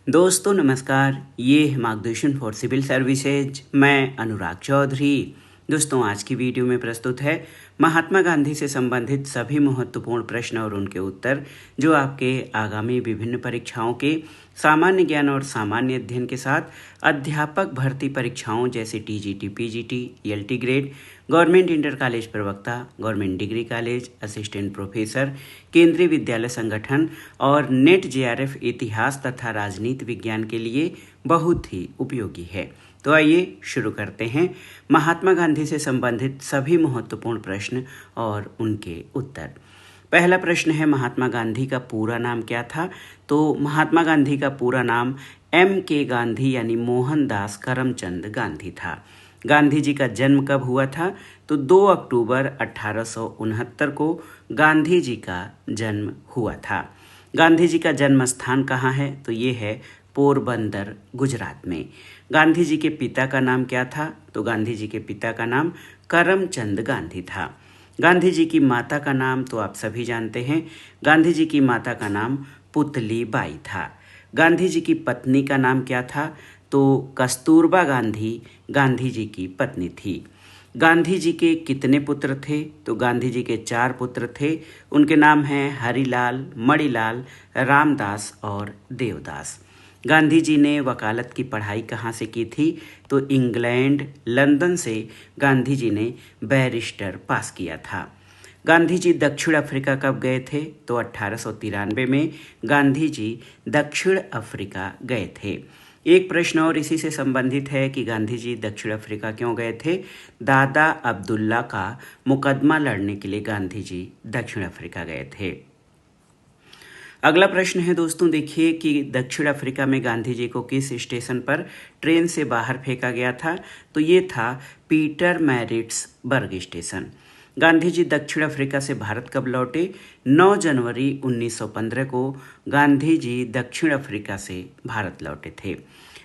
दोस्तों नमस्कार, ये है मार्गदर्शन फॉर सिविल सर्विसेज। मैं अनुराग चौधरी। दोस्तों आज की वीडियो में प्रस्तुत है महात्मा गांधी से संबंधित सभी महत्वपूर्ण प्रश्न और उनके उत्तर जो आपके आगामी विभिन्न परीक्षाओं के सामान्य ज्ञान और सामान्य अध्ययन के साथ अध्यापक भर्ती परीक्षाओं जैसे TGT, PGT, ELT grade, government inter college प्रवक्ता, government degree college, assistant professor, केंद्रीय विद्यालय संगठन और नेट जेआरएफ इतिहास तथा राजनीति विज्ञान के लिए बहुत ही उपयोगी है। तो आइए शुरू करते हैं महात्मा गांधी से संबंधित सभी महत्वपूर्ण प्रश्न और उनके उत्तर। पहला प्रश्न है, महात्मा गांधी का पूरा नाम क्या था? तो महात्मा गांधी का पूरा नाम M.K. गांधी यानी मोहनदास करमचंद गांधी था। गांधी जी का जन्म कब हुआ था? तो 2 अक्टूबर 1869 को गांधी जी का जन्म हुआ था। गांधी जी का जन्म स्थान कहाँ है? तो ये है पोरबंदर, गुजरात में। गांधी जी के पिता का नाम क्या था? तो गांधी जी के पिता का नाम करमचंद गांधी था। गांधी जी की माता का नाम तो आप सभी जानते हैं, गांधी जी की माता का नाम पुतली बाई था। गांधी जी की पत्नी का नाम क्या था? तो कस्तूरबा गांधी गांधी जी की पत्नी थी। गांधी जी के कितने पुत्र थे? तो गांधी जी के 4 पुत्र थे। उनके नाम हैं हरिलाल, मणिलाल, रामदास और देवदास। गांधी जी ने वकालत की पढ़ाई कहाँ से की थी? तो इंग्लैंड, लंदन से गांधी जी ने बैरिस्टर पास किया था। गांधी जी दक्षिण अफ्रीका कब गए थे? तो 1893 में गांधी जी दक्षिण अफ्रीका गए थे। एक प्रश्न और इसी से संबंधित है कि गांधी जी दक्षिण अफ्रीका क्यों गए थे? दादा अब्दुल्ला का मुकदमा लड़ने के लिए गांधी जी दक्षिण अफ्रीका गए थे। अगला प्रश्न है दोस्तों, देखिए कि दक्षिण अफ्रीका में गांधी जी को किस स्टेशन पर ट्रेन से बाहर फेंका गया था? तो ये था पीटरमैरिट्सबर्ग स्टेशन। गांधी जी दक्षिण अफ्रीका से भारत कब लौटे? 9 जनवरी 1915 को गांधी जी दक्षिण अफ्रीका से भारत लौटे थे।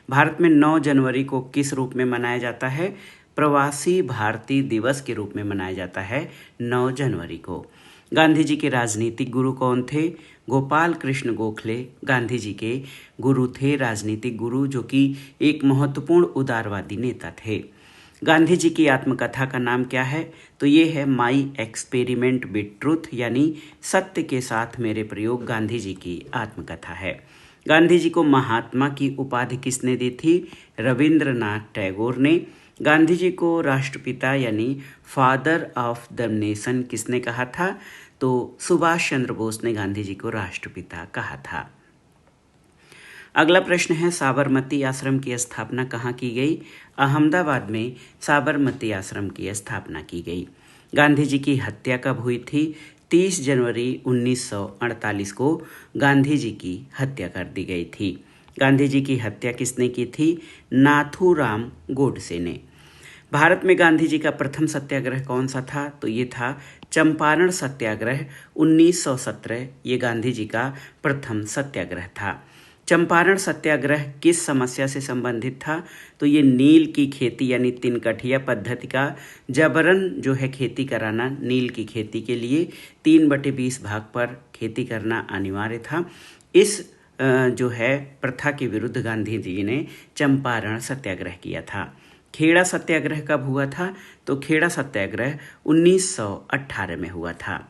भारत में 9 जनवरी को किस रूप में मनाया जाता है? प्रवासी भारतीय दिवस के रूप में मनाया जाता है 9 जनवरी को। गांधी जी के राजनीतिक गुरु कौन थे? गोपाल कृष्ण गोखले गांधी जी के गुरु थे, राजनीतिक गुरु, जो कि एक महत्वपूर्ण उदारवादी नेता थे। गांधी जी की आत्मकथा का नाम क्या है? तो ये है माई एक्सपेरिमेंट विद ट्रूथ, यानी सत्य के साथ मेरे प्रयोग, गांधी जी की आत्मकथा है। गांधी जी को महात्मा की उपाधि किसने दी थी? रविंद्रनाथ टैगोर ने। गांधी जी को राष्ट्रपिता यानी फादर ऑफ द नेशन किसने कहा था? तो सुभाष चंद्र बोस ने गांधी जी को राष्ट्रपिता कहा था। अगला प्रश्न है, साबरमती आश्रम की स्थापना कहाँ की गई? अहमदाबाद में साबरमती आश्रम की स्थापना की गई। गांधी जी की हत्या कब हुई थी? 30 जनवरी 1948 को गांधी जी की हत्या कर दी गई थी। गांधी जी की हत्या किसने की थी? नाथूराम गोडसे ने। भारत में गांधी जी का प्रथम सत्याग्रह कौन सा था? तो ये था चंपारण सत्याग्रह 1917। ये गांधी जी का प्रथम सत्याग्रह था। चंपारण सत्याग्रह किस समस्या से संबंधित था? तो ये नील की खेती यानी तिनकठिया पद्धति का जबरन जो है खेती कराना, नील की खेती के लिए 3/20 भाग पर खेती करना अनिवार्य था। इस जो है प्रथा के विरुद्ध गांधी जी ने चंपारण सत्याग्रह किया था। खेड़ा सत्याग्रह कब हुआ था? तो खेड़ा सत्याग्रह 1918 में हुआ था।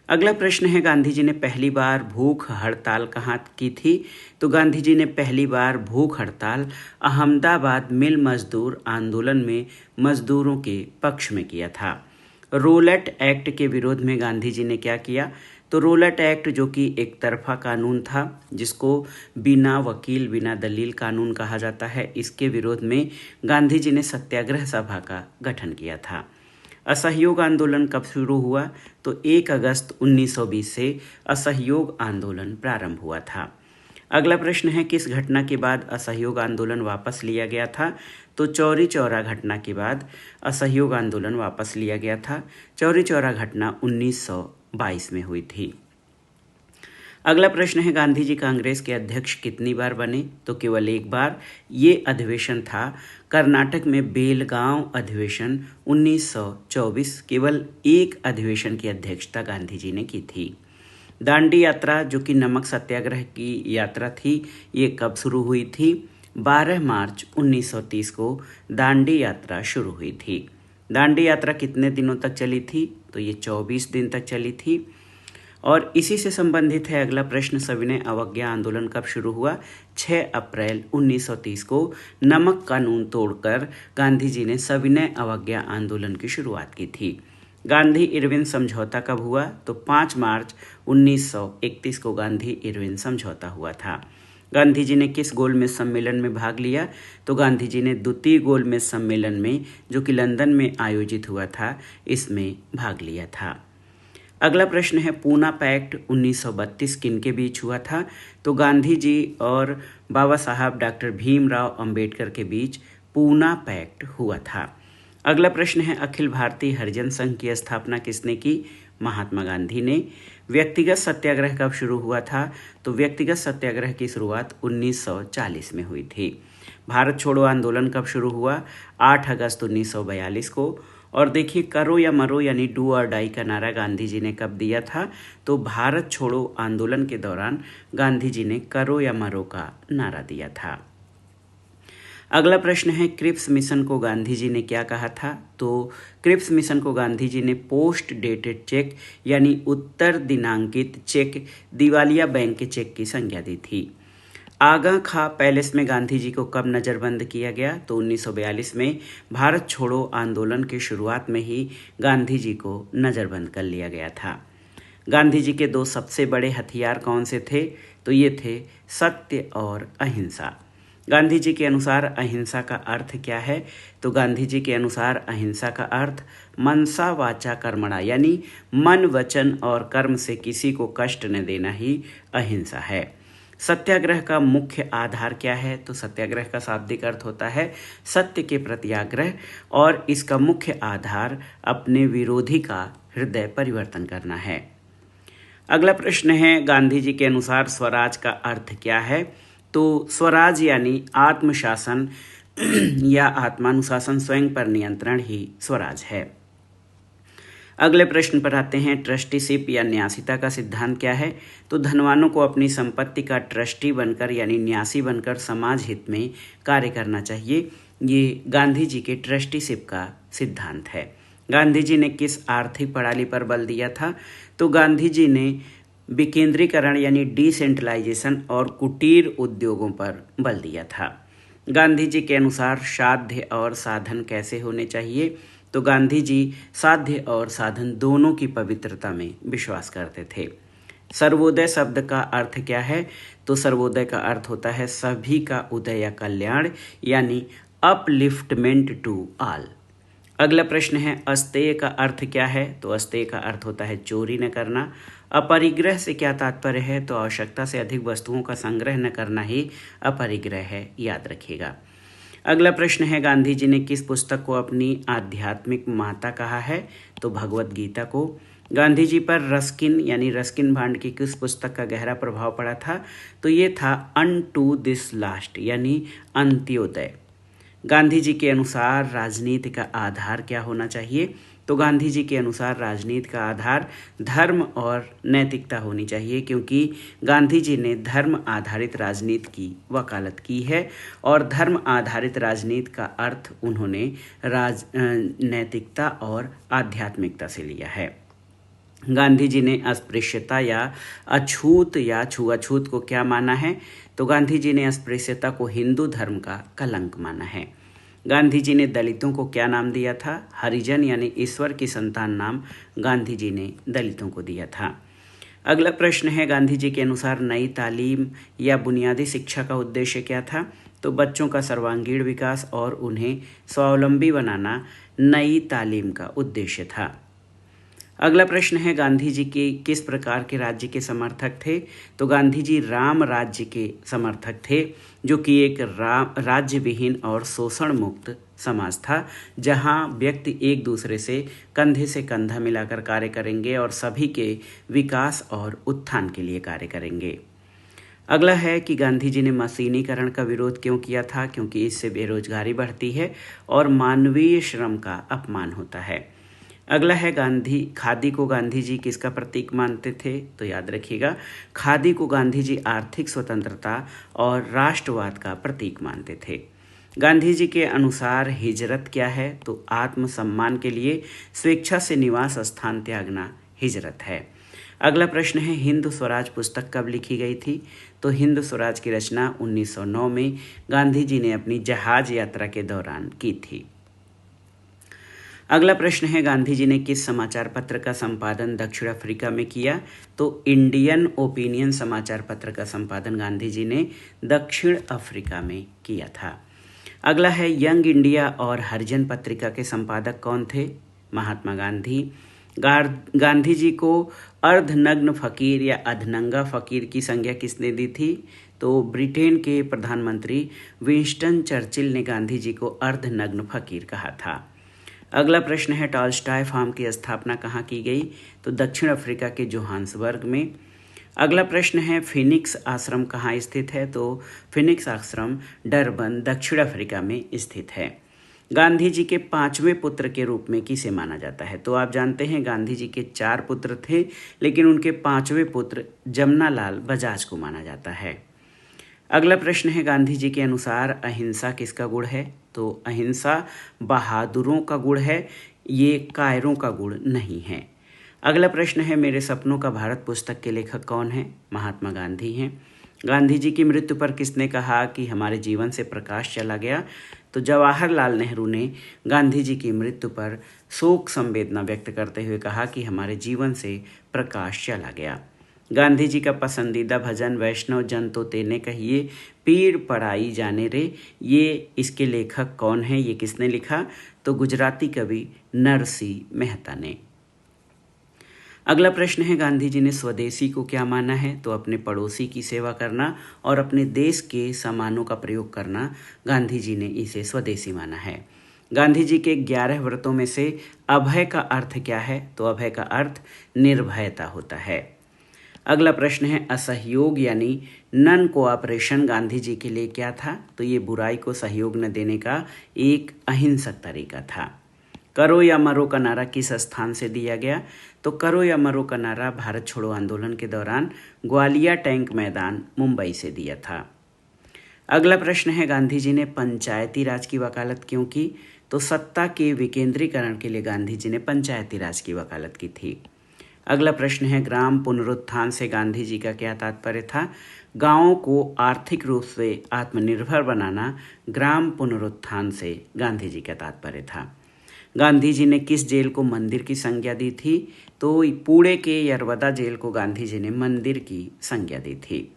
अगला प्रश्न है, गांधी जी ने पहली बार भूख हड़ताल कहाँ की थी? तो गांधी जी ने पहली बार भूख हड़ताल अहमदाबाद मिल मजदूर आंदोलन में मजदूरों के पक्ष में किया था। रोलेट एक्ट के विरोध में गांधी जी ने क्या किया? तो रोलेट एक्ट जो कि एक तरफा कानून था, जिसको बिना वकील बिना दलील कानून कहा जाता है, इसके विरोध में गांधी जी ने सत्याग्रह सभा का गठन किया था। असहयोग आंदोलन कब शुरू हुआ? तो 1 अगस्त 1920 से असहयोग आंदोलन प्रारंभ हुआ था। अगला प्रश्न है, किस घटना के बाद असहयोग आंदोलन वापस लिया गया था? तो चौरी चौरा घटना के बाद असहयोग आंदोलन वापस लिया गया था। चौरी चौरा घटना 1922 में हुई थी। अगला प्रश्न है, गांधी जी कांग्रेस के अध्यक्ष कितनी बार बने? तो केवल एक बार। ये अधिवेशन था कर्नाटक में बेलगांव अधिवेशन 1924। केवल एक अधिवेशन की अध्यक्षता गांधी जी ने की थी। दांडी यात्रा जो कि नमक सत्याग्रह की यात्रा थी, ये कब शुरू हुई थी? 12 मार्च 1930 को दांडी यात्रा शुरू हुई थी। दांडी यात्रा कितने दिनों तक चली थी? तो ये 24 दिन तक चली थी। और इसी से संबंधित है अगला प्रश्न, सविनय अवज्ञा आंदोलन कब शुरू हुआ? 6 अप्रैल 1930 को नमक कानून तोड़कर गांधी जी ने सविनय अवज्ञा आंदोलन की शुरुआत की थी। गांधी इरविन समझौता कब हुआ? तो 5 मार्च 1931 को गांधी इरविन समझौता हुआ था। गांधी जी ने किस गोलमेज सम्मेलन में भाग लिया? तो गांधी जी ने द्वितीय गोलमेज सम्मेलन में, जो कि लंदन में आयोजित हुआ था, इसमें भाग लिया था। अगला प्रश्न है, पूना पैक्ट 1932 किन के बीच हुआ था? तो गांधी जी और बाबा साहब डॉक्टर भीमराव अंबेडकर के बीच पूना पैक्ट हुआ था। अगला प्रश्न है, अखिल भारतीय हरिजन संघ की स्थापना किसने की? महात्मा गांधी ने। व्यक्तिगत सत्याग्रह कब शुरू हुआ था? तो व्यक्तिगत सत्याग्रह की शुरुआत 1940 में हुई थी। भारत छोड़ो आंदोलन कब शुरू हुआ? 8 अगस्त 1942 को। और देखिए, करो या मरो यानी डू और डाई का नारा गांधी जी ने कब दिया था? तो भारत छोड़ो आंदोलन के दौरान गांधी जी ने करो या मरो का नारा दिया था। अगला प्रश्न है, क्रिप्स मिशन को गांधी जी ने क्या कहा था? तो क्रिप्स मिशन को गांधी जी ने पोस्ट डेटेड चेक यानी उत्तर दिनांकित चेक, दिवालिया बैंक के चेक की संज्ञा दी थी। आगा खां पैलेस में गांधी जी को कब नज़रबंद किया गया? तो 1942 में भारत छोड़ो आंदोलन की शुरुआत में ही गांधी जी को नज़रबंद कर लिया गया था। गांधी जी के 2 सबसे बड़े हथियार कौन से थे? तो ये थे सत्य और अहिंसा। गांधी जी के अनुसार अहिंसा का अर्थ क्या है? तो गांधी जी के अनुसार अहिंसा का अर्थ मनसा वाचा कर्मणा यानी मन, वचन और कर्म से किसी को कष्ट न देना ही अहिंसा है। सत्याग्रह का मुख्य आधार क्या है? तो सत्याग्रह का शाब्दिक अर्थ होता है सत्य के प्रति आग्रह, और इसका मुख्य आधार अपने विरोधी का हृदय परिवर्तन करना है। अगला प्रश्न है, गांधी जी के अनुसार स्वराज का अर्थ क्या है? तो स्वराज यानी आत्मशासन या आत्मानुशासन, स्वयं पर नियंत्रण ही स्वराज है। अगले प्रश्न पर आते हैं, ट्रस्टीशिप या न्यासिता का सिद्धांत क्या है? तो धनवानों को अपनी संपत्ति का ट्रस्टी बनकर यानी न्यासी बनकर समाज हित में कार्य करना चाहिए। ये गांधी जी के ट्रस्टीशिप का सिद्धांत है। गांधी जी ने किस आर्थिक प्रणाली पर बल दिया था? तो गांधी जी ने विकेंद्रीकरण यानी डिसेंट्रलाइजेशन और कुटीर उद्योगों पर बल दिया था। गांधी जी के अनुसार साध्य और साधन कैसे होने चाहिए? तो गांधी जी साध्य और साधन दोनों की पवित्रता में विश्वास करते थे। सर्वोदय शब्द का अर्थ क्या है? तो सर्वोदय का अर्थ होता है सभी का उदय या कल्याण यानी अपलिफ्टमेंट टू ऑल। अगला प्रश्न है, अस्तेय का अर्थ क्या है? तो अस्तेय का अर्थ होता है चोरी न करना। अपरिग्रह से क्या तात्पर्य है? तो आवश्यकता से अधिक वस्तुओं का संग्रह न करना ही अपरिग्रह है, याद रखिएगा। अगला प्रश्न है, गांधी जी ने किस पुस्तक को अपनी आध्यात्मिक माता कहा है? तो भगवत गीता को। गांधी जी पर रस्किन यानी रस्किन भांड की किस पुस्तक का गहरा प्रभाव पड़ा था? तो ये था अनटू दिस लास्ट यानी अंत्योदय। गांधी जी के अनुसार राजनीति का आधार क्या होना चाहिए? तो गांधी जी के अनुसार राजनीति का आधार धर्म और नैतिकता होनी चाहिए, क्योंकि गांधी जी ने धर्म आधारित राजनीति की वकालत की है और धर्म आधारित राजनीति का अर्थ उन्होंने नैतिकता और आध्यात्मिकता से लिया है। गांधी जी ने अस्पृश्यता या अछूत या छुआछूत को क्या माना है? तो गांधी जी ने अस्पृश्यता को हिंदू धर्म का कलंक माना है। गांधी जी ने दलितों को क्या नाम दिया था? हरिजन यानी ईश्वर की संतान नाम गांधी जी ने दलितों को दिया था। अगला प्रश्न है, गांधी जी के अनुसार नई तालीम या बुनियादी शिक्षा का उद्देश्य क्या था? तो बच्चों का सर्वांगीण विकास और उन्हें स्वावलंबी बनाना नई तालीम का उद्देश्य था। अगला प्रश्न है, गांधी जी के किस प्रकार के राज्य के समर्थक थे? तो गांधी जी राम राज्य के समर्थक थे, जो कि एक राज्य विहीन और शोषण मुक्त समाज था, जहां व्यक्ति एक दूसरे से कंधा मिलाकर कार्य करेंगे और सभी के विकास और उत्थान के लिए कार्य करेंगे। अगला है कि गांधी जी ने मशीनीकरण का विरोध क्यों किया था? क्योंकि इससे बेरोजगारी बढ़ती है और मानवीय श्रम का अपमान होता है। अगला है गांधी खादी को गांधी जी किसका प्रतीक मानते थे? तो याद रखिएगा, खादी को गांधी जी आर्थिक स्वतंत्रता और राष्ट्रवाद का प्रतीक मानते थे। गांधी जी के अनुसार हिजरत क्या है? तो आत्मसम्मान के लिए स्वेच्छा से निवास स्थान त्यागना हिजरत है। अगला प्रश्न है, हिंद स्वराज पुस्तक कब लिखी गई थी? तो हिंद स्वराज की रचना 1909 में गांधी जी ने अपनी जहाज यात्रा के दौरान की थी। अगला प्रश्न है, गांधी जी ने किस समाचार पत्र का संपादन दक्षिण अफ्रीका में किया? तो इंडियन ओपिनियन समाचार पत्र का संपादन गांधी जी ने दक्षिण अफ्रीका में किया था। अगला है, यंग इंडिया और हरिजन पत्रिका के संपादक कौन थे? महात्मा गांधी। गांधी जी को अर्धनग्न फकीर या अधनंगा फकीर की संज्ञा किसने दी थी? तो ब्रिटेन के प्रधानमंत्री विंस्टन चर्चिल ने गांधी जी को अर्धनग्न फकीर कहा था। अगला प्रश्न है, टॉल्स्टॉय फार्म की स्थापना कहाँ की गई? तो दक्षिण अफ्रीका के जोहान्सबर्ग में। अगला प्रश्न है, फिनिक्स आश्रम कहाँ स्थित है? तो फिनिक्स आश्रम डरबन दक्षिण अफ्रीका में स्थित है। गांधी जी के 5वें पुत्र के रूप में किसे माना जाता है? तो आप जानते हैं गांधी जी के 4 पुत्र थे, लेकिन उनके 5वें पुत्र जमनालाल बजाज को माना जाता है। अगला प्रश्न है, गांधी जी के अनुसार अहिंसा किसका गुण है? तो अहिंसा बहादुरों का गुण है, ये कायरों का गुण नहीं है। अगला प्रश्न है, मेरे सपनों का भारत पुस्तक के लेखक कौन है? महात्मा गांधी हैं। गांधी जी की मृत्यु पर किसने कहा कि हमारे जीवन से प्रकाश चला गया? तो जवाहरलाल नेहरू ने गांधी जी की मृत्यु पर शोक संवेदना व्यक्त करते हुए कहा कि हमारे जीवन से प्रकाश चला गया। गांधी जी का पसंदीदा भजन वैष्णव जन तो तेने कहिए पीड़ पड़ाई जाने रे, ये इसके लेखक कौन है? ये किसने लिखा? तो गुजराती कवि नरसिंह मेहता ने। अगला प्रश्न है, गांधी जी ने स्वदेशी को क्या माना है? तो अपने पड़ोसी की सेवा करना और अपने देश के सामानों का प्रयोग करना, गांधी जी ने इसे स्वदेशी माना है। गांधी जी के 11 व्रतों में से अभय का अर्थ क्या है? तो अभय का अर्थ निर्भयता होता है। अगला प्रश्न है, असहयोग यानी नन कोऑपरेशन गांधी जी के लिए क्या था? तो ये बुराई को सहयोग न देने का एक अहिंसक तरीका था। करो या मरो का नारा किस स्थान से दिया गया? तो करो या मरो का नारा भारत छोड़ो आंदोलन के दौरान ग्वालिया टैंक मैदान मुंबई से दिया था। अगला प्रश्न है, गांधी जी ने पंचायती राज की वकालत क्यों की? तो सत्ता के विकेंद्रीकरण के लिए गांधी जी ने पंचायती राज की वकालत की थी। अगला प्रश्न है, ग्राम पुनरुत्थान से गांधी जी का क्या तात्पर्य था? गांवों को आर्थिक रूप से आत्मनिर्भर बनाना ग्राम पुनरुत्थान से गांधी जी का तात्पर्य था। गांधी जी ने किस जेल को मंदिर की संज्ञा दी थी? तो पुणे के यरवदा जेल को गांधी जी ने मंदिर की संज्ञा दी थी।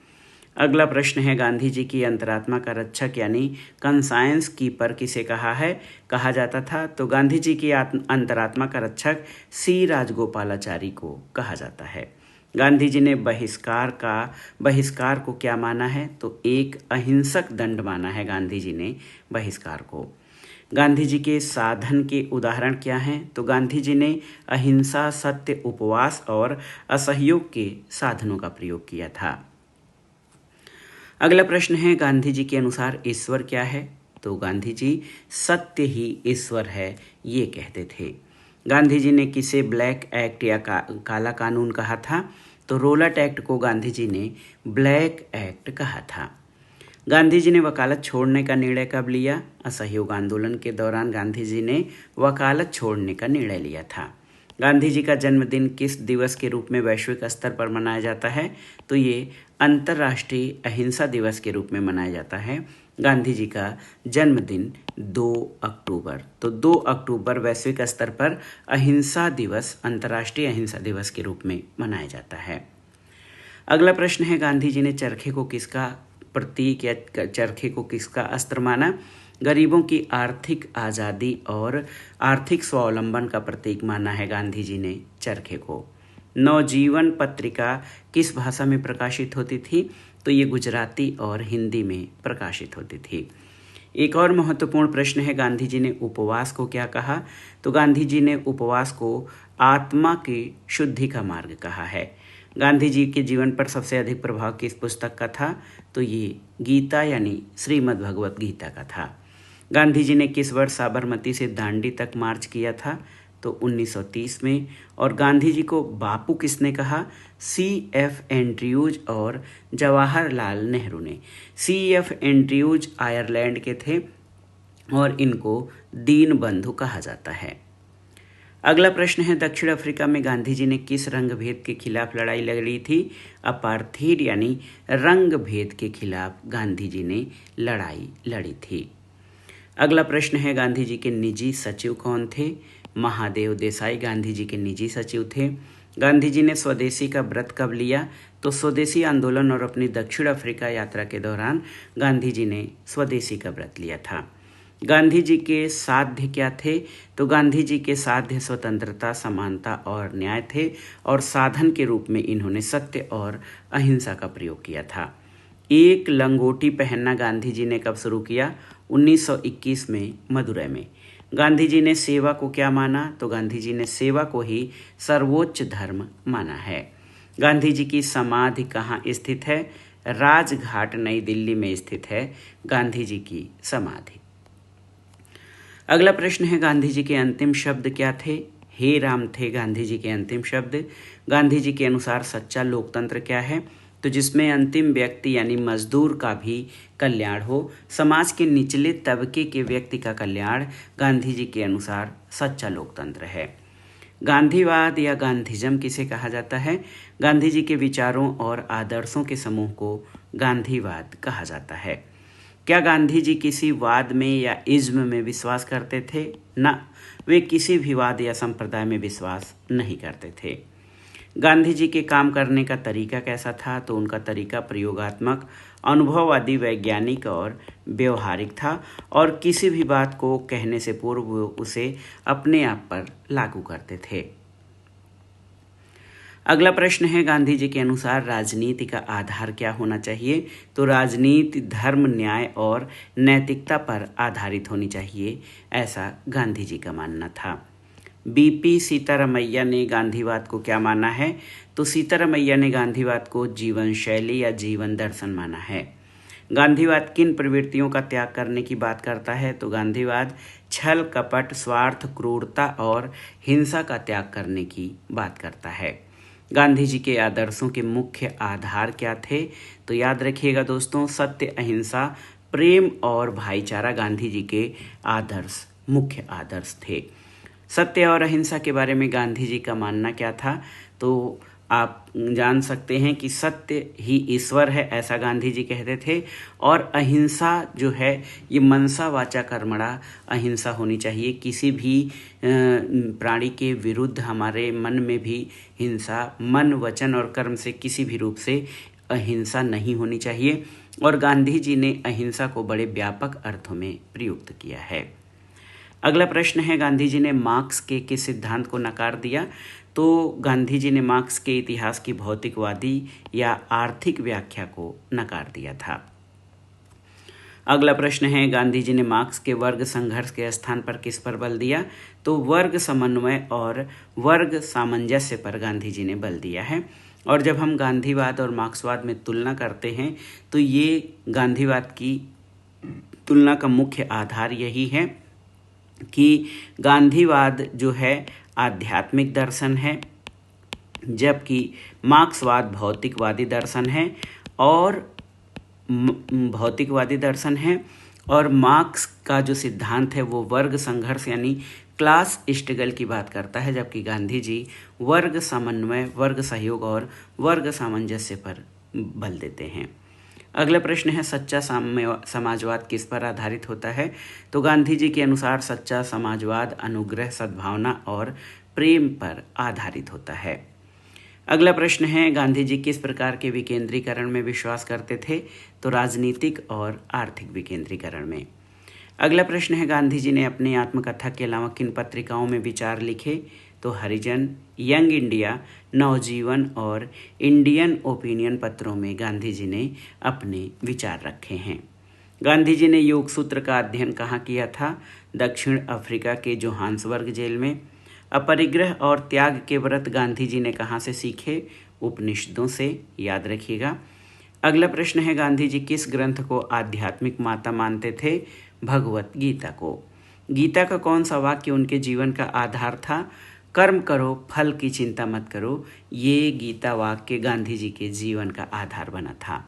अगला प्रश्न है, गांधी जी की अंतरात्मा का रक्षक यानी कंसाइंस कीपर किसे कहा जाता था? तो गांधी जी की अंतरात्मा का रक्षक सी राजगोपालाचारी को कहा जाता है। गांधी जी ने बहिष्कार को क्या माना है? तो एक अहिंसक दंड माना है गांधी जी ने बहिष्कार को। गांधी जी के साधन के उदाहरण क्या हैं? तो गांधी जी ने अहिंसा, सत्य, उपवास और असहयोग के साधनों का प्रयोग किया था। अगला प्रश्न है, गांधी जी के अनुसार ईश्वर क्या है? तो गांधी जी सत्य ही ईश्वर है ये कहते थे। गांधी जी ने किसे ब्लैक एक्ट या काला कानून कहा था? तो रोलट एक्ट को गांधी जी ने ब्लैक एक्ट कहा था। गांधी जी ने वकालत छोड़ने का निर्णय कब लिया? असहयोग आंदोलन के दौरान गांधी जी ने वकालत छोड़ने का निर्णय लिया था। गांधी जी का जन्मदिन किस दिवस के रूप में वैश्विक स्तर पर मनाया जाता है? तो ये अंतर्राष्ट्रीय अहिंसा दिवस के रूप में मनाया जाता है। गांधी जी का जन्मदिन 2 अक्टूबर। तो 2 अक्टूबर वैश्विक स्तर पर अहिंसा दिवस, अंतर्राष्ट्रीय अहिंसा दिवस के रूप में मनाया जाता है। अगला प्रश्न है, गांधी जी ने चरखे को किसका प्रतीक या चरखे को किसका अस्त्र माना? गरीबों की आर्थिक आज़ादी और आर्थिक स्वावलंबन का प्रतीक माना है गांधी जी ने चरखे को। नवजीवन पत्रिका किस भाषा में प्रकाशित होती थी? तो ये गुजराती और हिंदी में प्रकाशित होती थी। एक और महत्वपूर्ण प्रश्न है, गांधी जी ने उपवास को क्या कहा? तो गांधी जी ने उपवास को आत्मा की शुद्धि का मार्ग कहा है। गांधी जी के जीवन पर सबसे अधिक प्रभाव किस पुस्तक का था? तो ये गीता यानी श्रीमद् भगवत गीता का था। गांधी जी ने किस वर्ष साबरमती से दांडी तक मार्च किया था? तो 1930 में। और गांधी जी को बापू किसने कहा? C.F. एंड्रयूज और जवाहरलाल नेहरू ने। C.F. एंड्रयूज आयरलैंड के थे और इनको दीन बंधु कहा जाता है। अगला प्रश्न है, दक्षिण अफ्रीका में गांधी जी ने किस रंग भेद के खिलाफ लड़ाई लड़ी थी? अपार्थीड यानी रंग भेद के खिलाफ गांधी जी ने लड़ाई लड़ी थी। अगला प्रश्न है, गांधी जी के निजी सचिव कौन थे? महादेव देसाई गांधी जी के निजी सचिव थे। गांधी जी ने स्वदेशी का व्रत कब लिया? तो स्वदेशी आंदोलन और अपनी दक्षिण अफ्रीका यात्रा के दौरान गांधी जी ने स्वदेशी का व्रत लिया था। गांधी जी के साध्य क्या थे? तो गांधी जी के साध्य स्वतंत्रता, समानता और न्याय थे और साधन के रूप में इन्होंने सत्य और अहिंसा का प्रयोग किया था। एक लंगोटी पहनना गांधी जी ने कब शुरू किया? 1921 में मदुरै में। गांधी जी ने सेवा को क्या माना? तो गांधी जी ने सेवा को ही सर्वोच्च धर्म माना है। गांधी जी की समाधि कहाँ स्थित है? राजघाट नई दिल्ली में स्थित है गांधी जी की समाधि। अगला प्रश्न है, गांधी जी के अंतिम शब्द क्या थे? हे राम थे गांधी जी के अंतिम शब्द। गांधी जी के अनुसार सच्चा लोकतंत्र क्या है? तो जिसमें अंतिम व्यक्ति यानी मजदूर का भी कल्याण हो, समाज के निचले तबके के व्यक्ति का कल्याण गांधी जी के अनुसार सच्चा लोकतंत्र है। गांधीवाद या गांधीज्म किसे कहा जाता है? गांधी जी के विचारों और आदर्शों के समूह को गांधीवाद कहा जाता है। क्या गांधी जी किसी वाद में या इज्म में विश्वास करते थे? ना, वे किसी भी वाद या संप्रदाय में विश्वास नहीं करते थे। गांधी जी के काम करने का तरीका कैसा था? तो उनका तरीका प्रयोगात्मक, अनुभववादी, वैज्ञानिक और व्यवहारिक था और किसी भी बात को कहने से पूर्व वो उसे अपने आप पर लागू करते थे। अगला प्रश्न है, गांधी जी के अनुसार राजनीति का आधार क्या होना चाहिए? तो राजनीति धर्म, न्याय और नैतिकता पर आधारित होनी चाहिए, ऐसा गांधी जी का मानना था। बीपी सीतारामैया ने गांधीवाद को क्या माना है? तो सीतारामैया ने गांधीवाद को जीवन शैली या जीवन दर्शन माना है। गांधीवाद किन प्रवृत्तियों का त्याग करने की बात करता है? तो गांधीवाद छल, कपट, स्वार्थ, क्रूरता और हिंसा का त्याग करने की बात करता है। गांधी जी के आदर्शों के मुख्य आधार क्या थे? तो याद रखिएगा दोस्तों, सत्य, अहिंसा, प्रेम और भाईचारा गांधी जी के आदर्श, मुख्य आदर्श थे। सत्य और अहिंसा के बारे में गांधी जी का मानना क्या था? तो आप जान सकते हैं कि सत्य ही ईश्वर है, ऐसा गांधी जी कहते थे। और अहिंसा जो है ये मनसा वाचा कर्मणा अहिंसा होनी चाहिए। किसी भी प्राणी के विरुद्ध हमारे मन में भी हिंसा, मन, वचन और कर्म से किसी भी रूप से अहिंसा नहीं होनी चाहिए। और गांधी जी ने अहिंसा को बड़े व्यापक अर्थों में प्रयुक्त किया है। अगला प्रश्न है, गांधी जी ने मार्क्स के किस सिद्धांत को नकार दिया? तो गांधी जी ने मार्क्स के इतिहास की भौतिकवादी या आर्थिक व्याख्या को नकार दिया था। अगला प्रश्न है, गांधी जी ने मार्क्स के वर्ग संघर्ष के स्थान पर किस पर बल दिया? तो वर्ग समन्वय और वर्ग सामंजस्य पर गांधी जी ने बल दिया है। और जब हम गांधीवाद और मार्क्सवाद में तुलना करते हैं तो ये गांधीवाद की तुलना का मुख्य आधार यही है कि गांधीवाद जो है आध्यात्मिक दर्शन है, जबकि मार्क्सवाद भौतिकवादी दर्शन है और मार्क्स का जो सिद्धांत है वो वर्ग संघर्ष यानी क्लास स्ट्रगल की बात करता है, जबकि गांधी जी वर्ग समन्वय, वर्ग सहयोग और वर्ग सामंजस्य पर बल देते हैं। अगला प्रश्न है, सच्चा समाजवाद किस पर आधारित होता है? तो गांधी जी के अनुसार सच्चा समाजवाद अनुग्रह, सद्भावना और प्रेम पर आधारित होता है। अगला प्रश्न है, गांधी जी किस प्रकार के विकेंद्रीकरण में विश्वास करते थे? तो राजनीतिक और आर्थिक विकेंद्रीकरण में। अगला प्रश्न है, गांधी जी ने अपनी आत्मकथा के अलावा किन पत्रिकाओं में विचार लिखे? तो हरिजन, यंग इंडिया, नवजीवन और इंडियन ओपिनियन पत्रों में गांधी जी ने अपने विचार रखे हैं। गांधी जी ने योग सूत्र का अध्ययन कहाँ किया था? दक्षिण अफ्रीका के जोहान्सबर्ग जेल में। अपरिग्रह और त्याग के व्रत गांधी जी ने कहाँ से सीखे? उपनिषदों से, याद रखिएगा। अगला प्रश्न है, गांधी जी किस ग्रंथ को आध्यात्मिक माता मानते थे? भगवत गीता को। गीता का कौन सा वाक्य उनके जीवन का आधार था? कर्म करो, फल की चिंता मत करो, ये गीता वाक्य गांधी जी के जीवन का आधार बना था।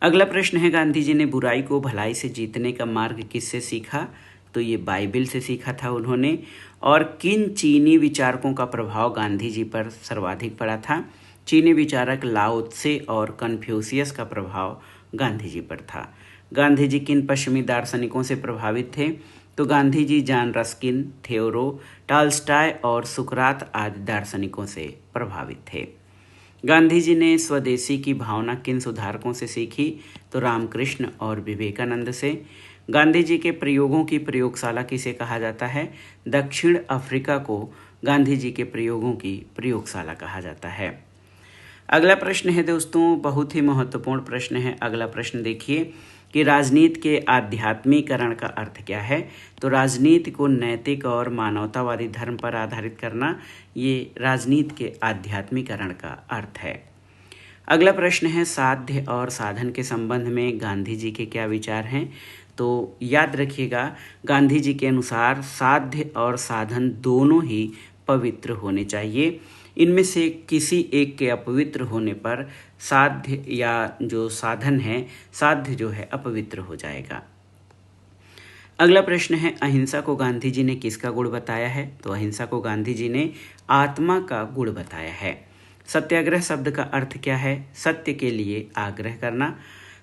अगला प्रश्न है, गांधी जी ने बुराई को भलाई से जीतने का मार्ग किससे सीखा? तो ये बाइबिल से सीखा था उन्होंने। और किन चीनी विचारकों का प्रभाव गांधी जी पर सर्वाधिक पड़ा था? चीनी विचारक लाओ त्से और कन्फ्यूशियस का प्रभाव गांधी जी पर था। गांधी जी किन पश्चिमी दार्शनिकों से प्रभावित थे? तो Gandhi ji John Ruskin, Theodore, Tolstoy और सुकरात आदि दार्शनिकों से प्रभावित थे। गांधी जी ने स्वदेशी की भावना किन सुधारकों से सीखी? तो रामकृष्ण और विवेकानंद से। गांधी जी के प्रयोगों की प्रयोगशाला किसे कहा जाता है? दक्षिण अफ्रीका को गांधी जी के प्रयोगों की प्रयोगशाला कहा जाता है। अगला प्रश्न है दोस्तों, बहुत ही महत्वपूर्ण प्रश्न है। अगला प्रश्न देखिए कि राजनीति के आध्यात्मिकरण का अर्थ क्या है? तो राजनीति को नैतिक और मानवतावादी धर्म पर आधारित करना, ये राजनीति के आध्यात्मिकरण का अर्थ है। अगला प्रश्न है, साध्य और साधन के संबंध में गांधी जी के क्या विचार हैं? तो याद रखिएगा, गांधी जी के अनुसार साध्य और साधन दोनों ही पवित्र होने चाहिए। इनमें से किसी एक के अपवित्र होने पर साध्य या जो साधन है, साध्य जो है अपवित्र हो जाएगा। अगला प्रश्न है, अहिंसा को गांधी जी ने किसका गुण बताया है? तो अहिंसा को गांधी जी ने आत्मा का गुण बताया है। सत्याग्रह शब्द का अर्थ क्या है? सत्य के लिए आग्रह करना।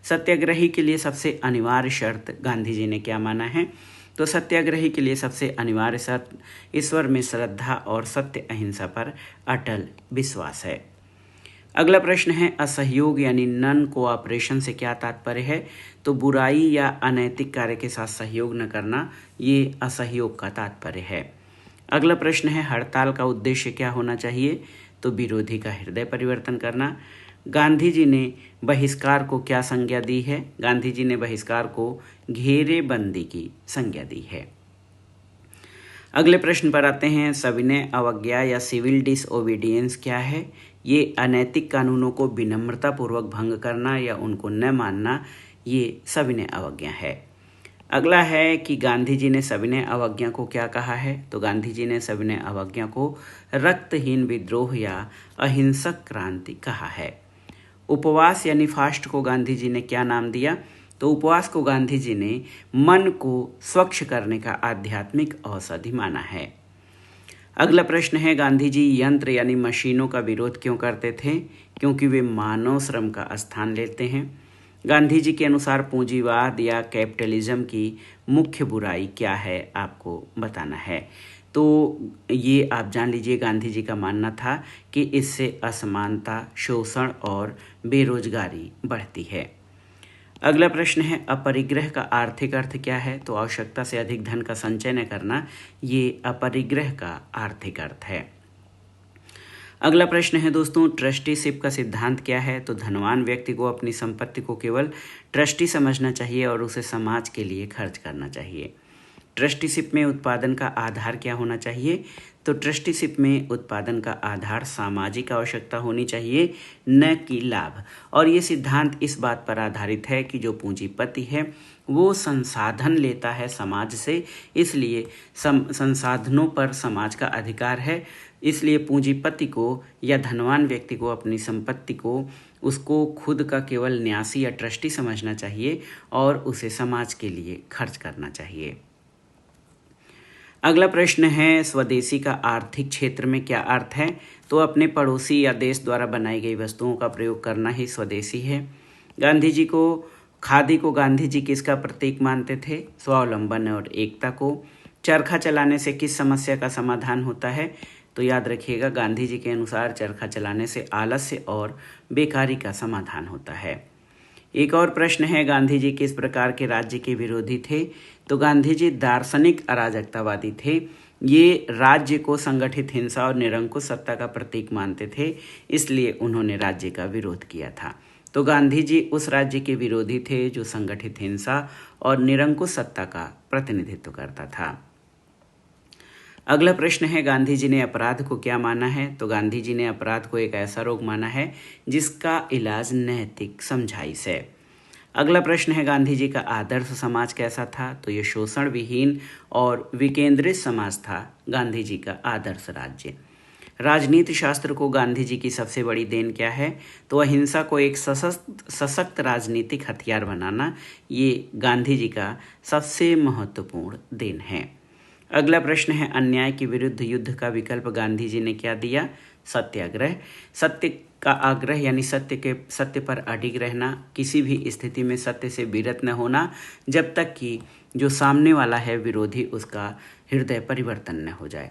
सत्याग्रही के लिए सबसे अनिवार्य शर्त गांधी जी ने क्या माना है? तो सत्याग्रही के लिए सबसे अनिवार्य शर्त ईश्वर में श्रद्धा और सत्य अहिंसा पर अटल विश्वास है। अगला प्रश्न है, असहयोग यानी नॉन कोऑपरेशन से क्या तात्पर्य है? तो बुराई या अनैतिक कार्य के साथ सहयोग न करना, ये असहयोग का तात्पर्य है। अगला प्रश्न है, हड़ताल का उद्देश्य क्या होना चाहिए? तो विरोधी का हृदय परिवर्तन करना। गांधी जी ने बहिष्कार को क्या संज्ञा दी है? गांधी जी ने बहिष्कार को घेरेबंदी की संज्ञा दी है। अगले प्रश्न पर आते हैं, सविनय अवज्ञा या सिविल डिसओबीडियंस क्या है? ये अनैतिक कानूनों को विनम्रतापूर्वक भंग करना या उनको न मानना, ये सविनय अवज्ञा है। अगला है कि गांधी जी ने सविनय अवज्ञा को क्या कहा है? तो गांधी जी ने सविनय अवज्ञा को रक्तहीन विद्रोह या अहिंसक क्रांति कहा है। उपवास यानी फास्ट को गांधी जी ने क्या नाम दिया? तो उपवास को गांधी जी ने मन को स्वच्छ करने का आध्यात्मिक औषधि माना है। अगला प्रश्न है, गांधी जी यंत्र यानी मशीनों का विरोध क्यों करते थे? क्योंकि वे मानव श्रम का स्थान लेते हैं। गांधी जी के अनुसार पूंजीवाद या कैपिटलिज्म की मुख्य बुराई क्या है, आपको बताना है। तो ये आप जान लीजिए, गांधी जी का मानना था कि इससे असमानता, शोषण और बेरोजगारी बढ़ती है। अगला प्रश्न है, अपरिग्रह का आर्थिक अर्थ क्या है? तो आवश्यकता से अधिक धन का संचय न करना, ये अपरिग्रह का आर्थिक अर्थ है। अगला प्रश्न है दोस्तों, ट्रस्टीशिप का सिद्धांत क्या है? तो धनवान व्यक्ति को अपनी संपत्ति को केवल ट्रस्टी समझना चाहिए और उसे समाज के लिए खर्च करना चाहिए। ट्रस्टीशिप में उत्पादन का आधार क्या होना चाहिए? तो ट्रस्टीशिप में उत्पादन का आधार सामाजिक आवश्यकता होनी चाहिए, न कि लाभ। और ये सिद्धांत इस बात पर आधारित है कि जो पूंजीपति है वो संसाधन लेता है समाज से, इसलिए संसाधनों पर समाज का अधिकार है। इसलिए पूंजीपति को या धनवान व्यक्ति को अपनी संपत्ति को, उसको खुद का केवल न्यासी या ट्रस्टी समझना चाहिए और उसे समाज के लिए खर्च करना चाहिए। अगला प्रश्न है, स्वदेशी का आर्थिक क्षेत्र में क्या अर्थ है? तो अपने पड़ोसी या देश द्वारा बनाई गई वस्तुओं का प्रयोग करना ही स्वदेशी है। गांधी जी को खादी को गांधी जी किसका प्रतीक मानते थे? स्वावलंबन और एकता को। चरखा चलाने से किस समस्या का समाधान होता है? तो याद रखिएगा, गांधी जी के अनुसार चरखा चलाने से आलस्य और बेकारी का समाधान होता है। एक और प्रश्न है, गांधी जी किस प्रकार के राज्य के विरोधी थे? तो गांधी जी दार्शनिक अराजकतावादी थे। ये राज्य को संगठित हिंसा और निरंकुश सत्ता का प्रतीक मानते थे, इसलिए उन्होंने राज्य का विरोध किया था। तो गांधी जी उस राज्य के विरोधी थे जो संगठित हिंसा और निरंकुश सत्ता का प्रतिनिधित्व करता था। अगला प्रश्न है, गांधी जी ने अपराध को क्या माना है? तो गांधी जी ने अपराध को एक ऐसा रोग माना है जिसका इलाज नैतिक समझाइश है। अगला प्रश्न है गांधी जी का आदर्श समाज कैसा था? तो ये शोषण विहीन और विकेंद्रित समाज था गांधी जी का आदर्श राज्य। राजनीति शास्त्र को गांधी जी की सबसे बड़ी देन क्या है? तो अहिंसा को एक सशक्त राजनीतिक हथियार बनाना, ये गांधी जी का सबसे महत्वपूर्ण देन है। अगला प्रश्न है अन्याय के विरुद्ध युद्ध का विकल्प गांधी जी ने क्या दिया? सत्याग्रह। सत्य का आग्रह यानी सत्य पर अडिग रहना, किसी भी स्थिति में सत्य से विरत न होना जब तक कि जो सामने वाला है विरोधी उसका हृदय परिवर्तन न हो जाए।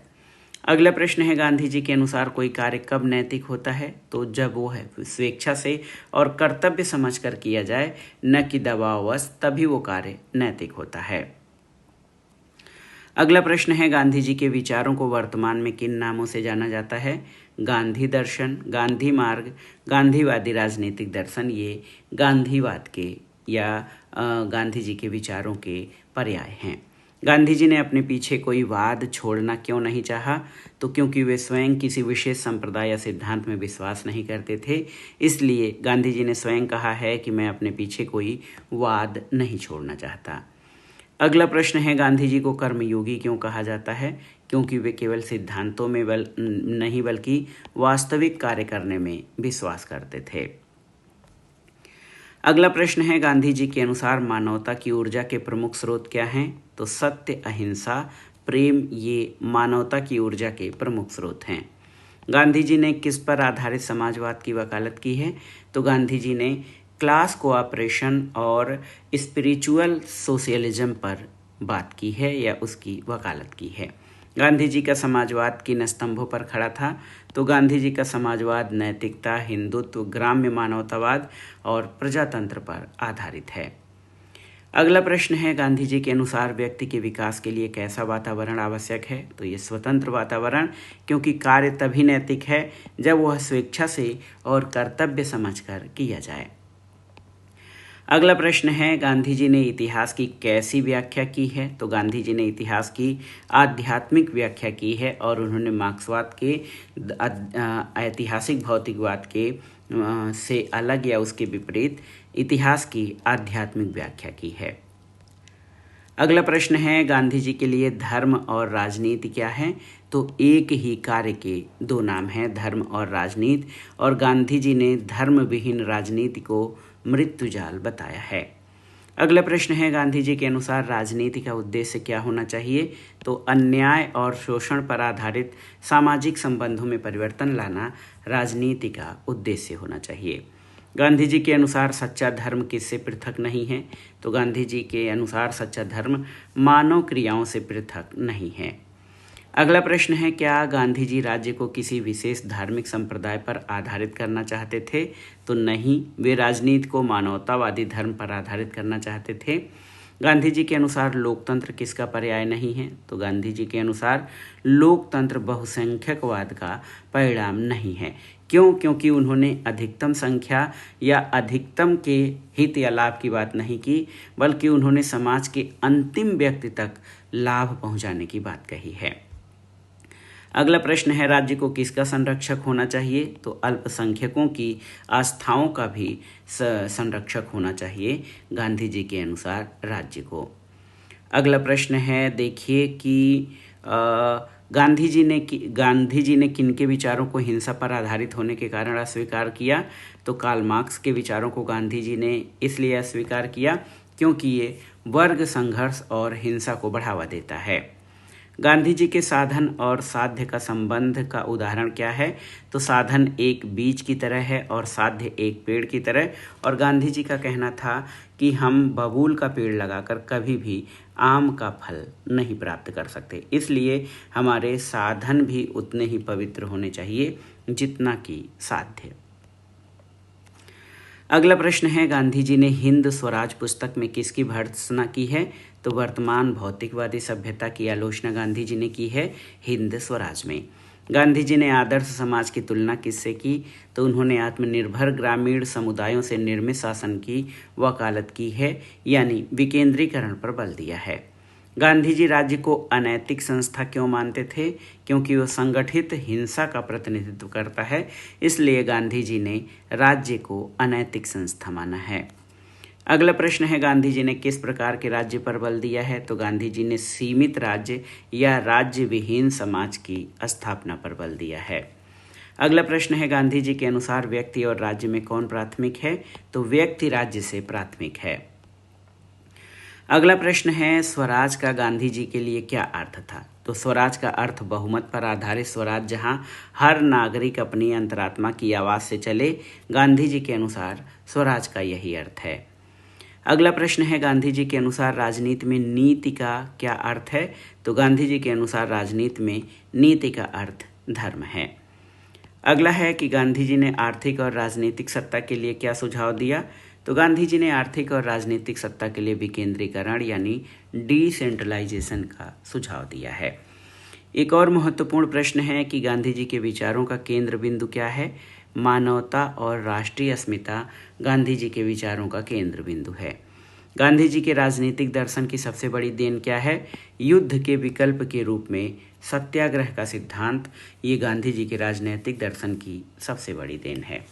अगला प्रश्न है गांधी जी के अनुसार कोई कार्य कब नैतिक होता है? तो जब वो है स्वेच्छा से और कर्तव्य समझकर किया जाए, न कि दबाववश, तभी वो कार्य नैतिक होता है। अगला प्रश्न है गांधी जी के विचारों को वर्तमान में किन नामों से जाना जाता है? गांधी दर्शन, गांधी मार्ग, गांधीवादी राजनीतिक दर्शन, ये गांधीवाद के या गांधी जी के विचारों के पर्याय हैं। गांधी जी ने अपने पीछे कोई वाद छोड़ना क्यों नहीं चाहा? तो क्योंकि वे स्वयं किसी विशेष संप्रदाय या सिद्धांत में विश्वास नहीं करते थे, इसलिए गांधी जी ने स्वयं कहा है कि मैं अपने पीछे कोई वाद नहीं छोड़ना चाहता। अगला प्रश्न है गांधी जी को कर्मयोगी क्यों कहा जाता है? क्योंकि वे केवल सिद्धांतों में नहीं बल्कि वास्तविक कार्य करने में विश्वास करते थे। अगला प्रश्न है गांधी जी के अनुसार मानवता की ऊर्जा के प्रमुख स्रोत क्या हैं? तो सत्य, अहिंसा, प्रेम, ये मानवता की ऊर्जा के प्रमुख स्रोत हैं। गांधी जी ने किस पर आधारित समाजवाद की वकालत की है? तो गांधी जी ने क्लास कोऑपरेशन और स्पिरिचुअल सोशलिज्म पर बात की है या उसकी वकालत की है। गांधी जी का समाजवाद किन स्तंभों पर खड़ा था? तो गांधी जी का समाजवाद नैतिकता, हिंदुत्व, ग्राम्य मानवतावाद और प्रजातंत्र पर आधारित है। अगला प्रश्न है गांधी जी के अनुसार व्यक्ति के विकास के लिए कैसा वातावरण आवश्यक है? तो ये स्वतंत्र वातावरण, क्योंकि कार्य तभी नैतिक है जब वह स्वेच्छा से और कर्तव्य समझकर किया जाए। अगला प्रश्न है गांधी जी ने इतिहास की कैसी व्याख्या की है? तो गांधी जी ने इतिहास की आध्यात्मिक व्याख्या की है और उन्होंने मार्क्सवाद के ऐतिहासिक भौतिकवाद के से अलग या उसके विपरीत इतिहास की आध्यात्मिक व्याख्या की है। अगला प्रश्न है गांधी जी के लिए धर्म और राजनीति क्या है? तो एक ही कार्य के दो नाम हैं, धर्म और राजनीति, और गांधी जी ने धर्म विहीन राजनीति को मृत्युजाल बताया है। अगला प्रश्न है गांधी जी के अनुसार राजनीति का उद्देश्य क्या होना चाहिए? तो अन्याय और शोषण पर आधारित सामाजिक संबंधों में परिवर्तन लाना राजनीति का उद्देश्य होना चाहिए। गांधी जी के अनुसार सच्चा धर्म किससे पृथक नहीं है? तो गांधी जी के अनुसार सच्चा धर्म मानव क्रियाओं से पृथक नहीं है। अगला प्रश्न है क्या गांधी जी राज्य को किसी विशेष धार्मिक संप्रदाय पर आधारित करना चाहते थे? तो नहीं, वे राजनीति को मानवतावादी धर्म पर आधारित करना चाहते थे। गांधी जी के अनुसार लोकतंत्र किसका पर्याय नहीं है? तो गांधी जी के अनुसार लोकतंत्र बहुसंख्यकवाद का परिणाम नहीं है। क्यों? क्योंकि उन्होंने अधिकतम संख्या या अधिकतम के हित या लाभ की बात नहीं की, बल्कि उन्होंने समाज के अंतिम व्यक्ति तक लाभ पहुंचाने की बात कही है। अगला प्रश्न है राज्य को किसका संरक्षक होना चाहिए? तो अल्पसंख्यकों की आस्थाओं का भी संरक्षक होना चाहिए गांधी जी के अनुसार राज्य को। अगला प्रश्न है देखिए कि गांधी जी ने किनके विचारों को हिंसा पर आधारित होने के कारण अस्वीकार किया? तो कार्ल मार्क्स के विचारों को गांधी जी ने इसलिए अस्वीकार किया क्योंकि ये वर्ग संघर्ष और हिंसा को बढ़ावा देता है। गांधी जी के साधन और साध्य का संबंध का उदाहरण क्या है? तो साधन एक बीज की तरह है और साध्य एक पेड़ की तरह, और गांधी जी का कहना था कि हम बबूल का पेड़ लगाकर कभी भी आम का फल नहीं प्राप्त कर सकते, इसलिए हमारे साधन भी उतने ही पवित्र होने चाहिए जितना कि साध्य। अगला प्रश्न है गांधी जी ने हिंद स्वराज पुस्तक में किसकी भर्त्सना की है? तो वर्तमान भौतिकवादी सभ्यता की आलोचना गांधी जी ने की है हिंद स्वराज में। गांधी जी ने आदर्श समाज की तुलना किससे की? तो उन्होंने आत्मनिर्भर ग्रामीण समुदायों से निर्मित शासन की वकालत की है, यानी विकेंद्रीकरण पर बल दिया है। गांधी जी राज्य को अनैतिक संस्था क्यों मानते थे? क्योंकि वह संगठित हिंसा का प्रतिनिधित्व करता है, इसलिए गांधी जी ने राज्य को अनैतिक संस्था माना है। अगला प्रश्न है, गांधी जी ने किस प्रकार के राज्य पर बल दिया है? तो गांधी जी ने सीमित राज्य या राज्य विहीन समाज की स्थापना पर बल दिया है। अगला प्रश्न है, गांधी जी के अनुसार व्यक्ति और राज्य में कौन प्राथमिक है? तो व्यक्ति राज्य से प्राथमिक है। अगला प्रश्न है, स्वराज का गांधी जी के लिए क्या अर्थ था? तो स्वराज का अर्थ बहुमत पर आधारित स्वराज, जहां हर नागरिक अपनी अंतरात्मा की आवाज से चले। गांधी जी के अनुसार स्वराज का यही अर्थ है। अगला प्रश्न है, गांधी जी के अनुसार राजनीति में नीति का क्या अर्थ है? तो गांधी जी के अनुसार राजनीति में नीति का अर्थ धर्म है। अगला है कि गांधी जी ने आर्थिक और राजनीतिक सत्ता के लिए क्या सुझाव दिया? तो गांधी जी ने आर्थिक और राजनीतिक सत्ता के लिए विकेंद्रीकरण यानी डिसेंट्रलाइजेशन का सुझाव दिया है। एक और महत्वपूर्ण प्रश्न है कि गांधी जी के विचारों का केंद्र बिंदु क्या है? मानवता और राष्ट्रीय अस्मिता गांधी जी के विचारों का केंद्र बिंदु है। गांधी जी के राजनीतिक दर्शन की सबसे बड़ी देन क्या है? युद्ध के विकल्प के रूप में सत्याग्रह का सिद्धांत, ये गांधी जी के राजनीतिक दर्शन की सबसे बड़ी देन है।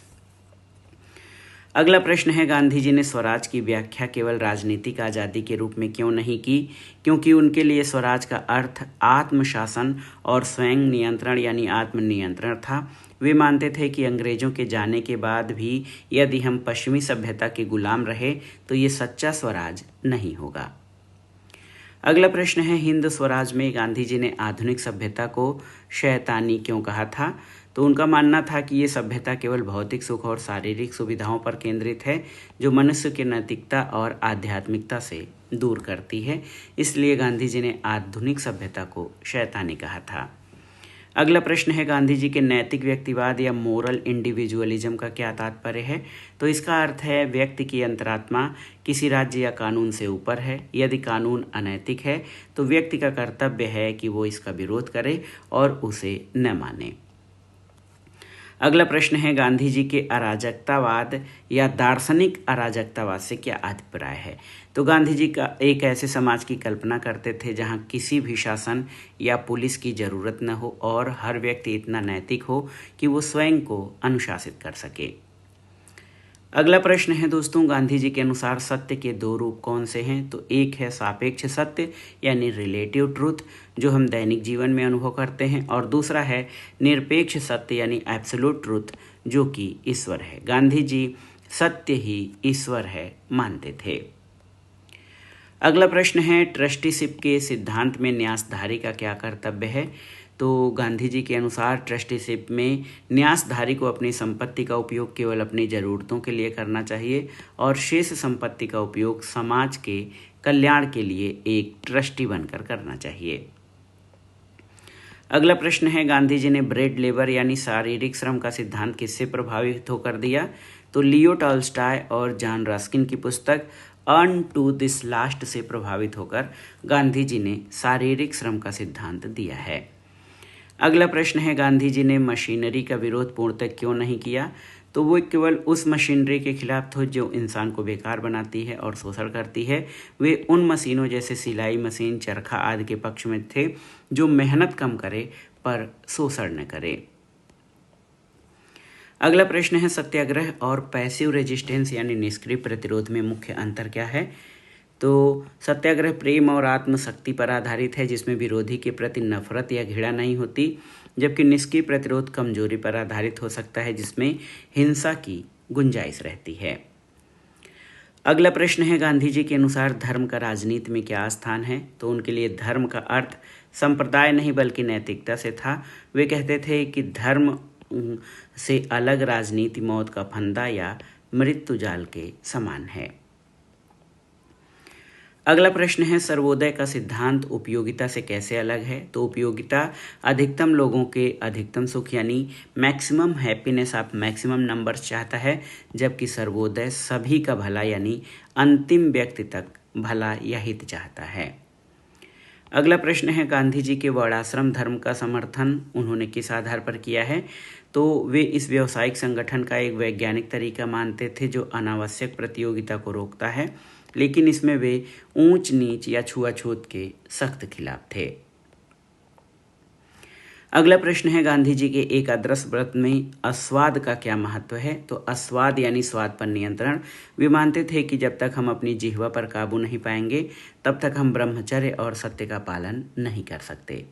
अगला प्रश्न है, गांधी जी ने स्वराज की व्याख्या केवल राजनीतिक आज़ादी के रूप में क्यों नहीं की? क्योंकि उनके लिए स्वराज का अर्थ आत्मशासन और स्वयं नियंत्रण यानी आत्मनियंत्रण था। वे मानते थे कि अंग्रेजों के जाने के बाद भी यदि हम पश्चिमी सभ्यता के गुलाम रहे तो ये सच्चा स्वराज नहीं होगा। अगला प्रश्न है, हिंद स्वराज में गांधी जी ने आधुनिक सभ्यता को शैतानी क्यों कहा था? तो उनका मानना था कि ये सभ्यता केवल भौतिक सुख और शारीरिक सुविधाओं पर केंद्रित है, जो मनुष्य की नैतिकता और आध्यात्मिकता से दूर करती है। इसलिए गांधी जी ने आधुनिक सभ्यता को शैतानी कहा था। अगला प्रश्न है, गांधी जी के नैतिक व्यक्तिवाद या मोरल इंडिविजुअलिज्म का क्या तात्पर्य है? तो इसका अर्थ है व्यक्ति की अंतरात्मा किसी राज्य या कानून से ऊपर है। यदि कानून अनैतिक है तो व्यक्ति का कर्तव्य है कि वो इसका विरोध करे और उसे न माने। अगला प्रश्न है, गांधी जी के अराजकतावाद या दार्शनिक अराजकतावाद से क्या अभिप्राय है? तो गांधी जी का एक ऐसे समाज की कल्पना करते थे जहां किसी भी शासन या पुलिस की जरूरत न हो और हर व्यक्ति इतना नैतिक हो कि वो स्वयं को अनुशासित कर सके। अगला प्रश्न है दोस्तों, गांधी जी के अनुसार सत्य के दो रूप कौन से हैं? तो एक है सापेक्ष सत्य यानी रिलेटिव ट्रूथ, जो हम दैनिक जीवन में अनुभव करते हैं, और दूसरा है निरपेक्ष सत्य यानी एब्सोल्यूट ट्रूथ, जो कि ईश्वर है। गांधी जी सत्य ही ईश्वर है मानते थे। अगला प्रश्न है, ट्रस्टीशिप के सिद्धांत में न्यासधारी का क्या कर्तव्य है? तो गांधी जी के अनुसार ट्रस्टीशिप में न्यासधारी को अपनी संपत्ति का उपयोग केवल अपनी ज़रूरतों के लिए करना चाहिए और शेष संपत्ति का उपयोग समाज के कल्याण के लिए एक ट्रस्टी बनकर करना चाहिए। अगला प्रश्न है, गांधी जी ने ब्रेड लेबर यानी शारीरिक श्रम का सिद्धांत किससे प्रभावित होकर दिया? तो लियो टॉल्स्टॉय और जॉन रस्किन की पुस्तक अर्न टू दिस लास्ट से प्रभावित होकर गांधी जी ने शारीरिक श्रम का सिद्धांत दिया है। अगला प्रश्न है, गांधी जी ने मशीनरी का विरोध पूर्णतः क्यों नहीं किया? तो वो केवल उस मशीनरी के खिलाफ थे जो इंसान को बेकार बनाती है और शोषण करती है। वे उन मशीनों जैसे सिलाई मशीन, चरखा आदि के पक्ष में थे जो मेहनत कम करे पर शोषण न करे। अगला प्रश्न है, सत्याग्रह और पैसिव रेजिस्टेंस यानी निष्क्रिय प्रतिरोध में मुख्य अंतर क्या है? तो सत्याग्रह प्रेम और आत्मशक्ति पर आधारित है, जिसमें विरोधी के प्रति नफरत या घृणा नहीं होती, जबकि निष्क्रिय प्रतिरोध कमजोरी पर आधारित हो सकता है, जिसमें हिंसा की गुंजाइश रहती है। अगला प्रश्न है, गांधी जी के अनुसार धर्म का राजनीति में क्या स्थान है? तो उनके लिए धर्म का अर्थ संप्रदाय नहीं बल्कि नैतिकता से था। वे कहते थे कि धर्म से अलग राजनीति मौत का फंदा या मृत्यु जाल के समान है। अगला प्रश्न है, सर्वोदय का सिद्धांत उपयोगिता से कैसे अलग है? तो उपयोगिता अधिकतम लोगों के अधिकतम सुख यानी maximum happiness of maximum numbers चाहता है, जबकि सर्वोदय सभी का भला यानी अंतिम व्यक्ति तक भला या हित चाहता है। अगला प्रश्न है, गांधी जी के वर्णाश्रम धर्म का समर्थन उन्होंने किस आधार पर किया है? तो वे इस व्यावसायिक संगठन का एक वैज्ञानिक तरीका मानते थे जो अनावश्यक प्रतियोगिता को रोकता है, लेकिन इसमें वे ऊंच नीच या छुआछूत के सख्त खिलाफ थे। अगला प्रश्न है, गांधी जी के एक आदर्श व्रत में अस्वाद का क्या महत्व है? तो अस्वाद यानी स्वाद पर नियंत्रण। वे मानते थे कि जब तक हम अपनी जिह्वा पर काबू नहीं पाएंगे तब तक हम ब्रह्मचर्य और सत्य का पालन नहीं कर सकते।